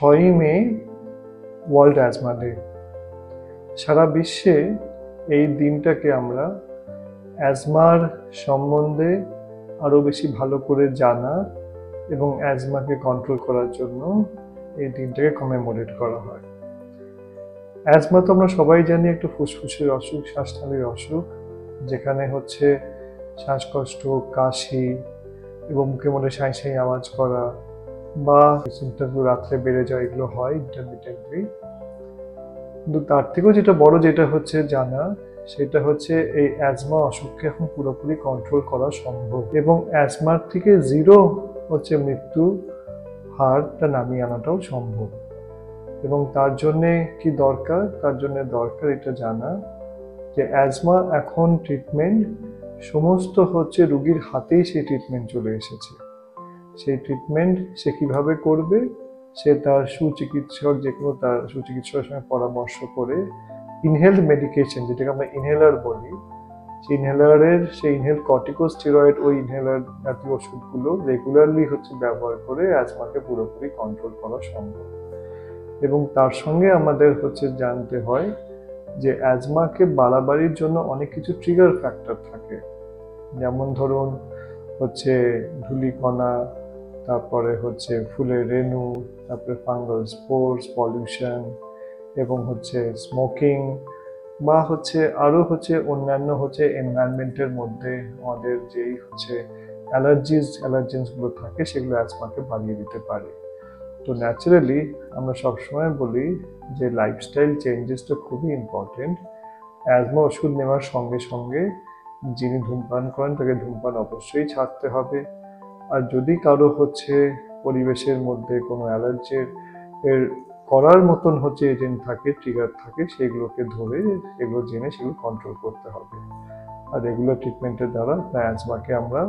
6ই মে world asthma day. সারা বিশ্বে এই দিনটাকে আমরা অ্যাজমার সম্বন্ধে আরো বেশি ভালো করে জানা এবং অ্যাজমাকে কন্ট্রোল করার জন্য এই দিনটাকে কমেমোরেট করা হয়। অ্যাজমা তো আমরা সবাই জানি একটা ফুসফুসের অসুখ, শ্বাসনালীর অসুখ, যেখানে হচ্ছে শ্বাসকষ্ট, কাশি এবং মুখে মধ্যে সাঁই সাঁই আওয়াজ করা বা সিমটমগুলো রাত্রে বেড়ে যায়, এগুলো হয় ইন্টারমিটেন্টলি। কিন্তু তার থেকেও যেটা হচ্ছে জানা, সেটা হচ্ছে এই অ্যাজমা অসুখকে এখন পুরোপুরি কন্ট্রোল করা সম্ভব এবং অ্যাজমার থেকে 0 হচ্ছে মৃত্যু হারটা নামিয়ে আনাটাও সম্ভব। এবং তার জন্যে কি দরকার? তার জন্য দরকার এটা জানা যে অ্যাজমা এখন ট্রিটমেন্ট সমস্ত হচ্ছে রুগীর হাতেই সেই ট্রিটমেন্ট চলে এসেছে। সেই ট্রিটমেন্ট সে কিভাবে করবে, সে তার সুচিকিৎসক, যে কোনো তার সুচিকিৎসকের সঙ্গে পরামর্শ করে ইনহেলড মেডিকেশন, যেটাকে আমরা ইনহেলার বলি, সেই ইনহেল কর্টিকোস্টেরয়েড, ওই ইনহেলার জাতীয় ওষুধগুলো রেগুলারলি হচ্ছে ব্যবহার করে অ্যাজমাকে পুরোপুরি কন্ট্রোল করা সম্ভব। এবং তার সঙ্গে আমাদের হচ্ছে জানতে হয় যে অ্যাজমাকে বাড়াবাড়ির জন্য অনেক কিছু ট্রিগার ফ্যাক্টর থাকে। যেমন ধরুন হচ্ছে ধূলিকণা, তারপরে হচ্ছে ফুলের রেণু, তারপরে ফাঙ্গাল স্পোর্স, পলিউশন এবং হচ্ছে স্মোকিং বা হচ্ছে আরো হচ্ছে অন্যান্য হচ্ছে এনভায়রনমেন্টের মধ্যে আমাদের যেই হচ্ছে অ্যালার্জেন্সগুলো থাকে, সেগুলো অ্যাজমাকে বাড়িয়ে দিতে পারে। তো ন্যাচারালি আমরা সবসময় বলি যে লাইফস্টাইল চেঞ্জেসটা খুবই ইম্পর্টেন্ট। অ্যাজমা ওষুধ নেওয়ার সঙ্গে সঙ্গে যিনি ধূমপান করেন তাকে ধূমপান অবশ্যই ছাড়তে হবে। আর যদি কারো হচ্ছে পরিবেশের মধ্যে কোনো অ্যালার্জির করার মতন হচ্ছে এজেন্ট থাকে, ট্রিগার থাকে, সেগুলোকে ধরে এগুলো জেনে সেগুলো কন্ট্রোল করতে হবে। আর রেগুলার ট্রিটমেন্টের দ্বারা অ্যাজমাকে আমরা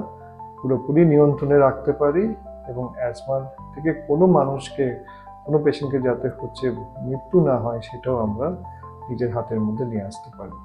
পুরোপুরি নিয়ন্ত্রণে রাখতে পারি এবং অ্যাজমা থেকে কোনো মানুষকে, কোনো পেশেন্টকে যাতে হচ্ছে মৃত্যু না হয়, সেটাও আমরা নিজের হাতের মধ্যে নিয়ে আসতে পারি।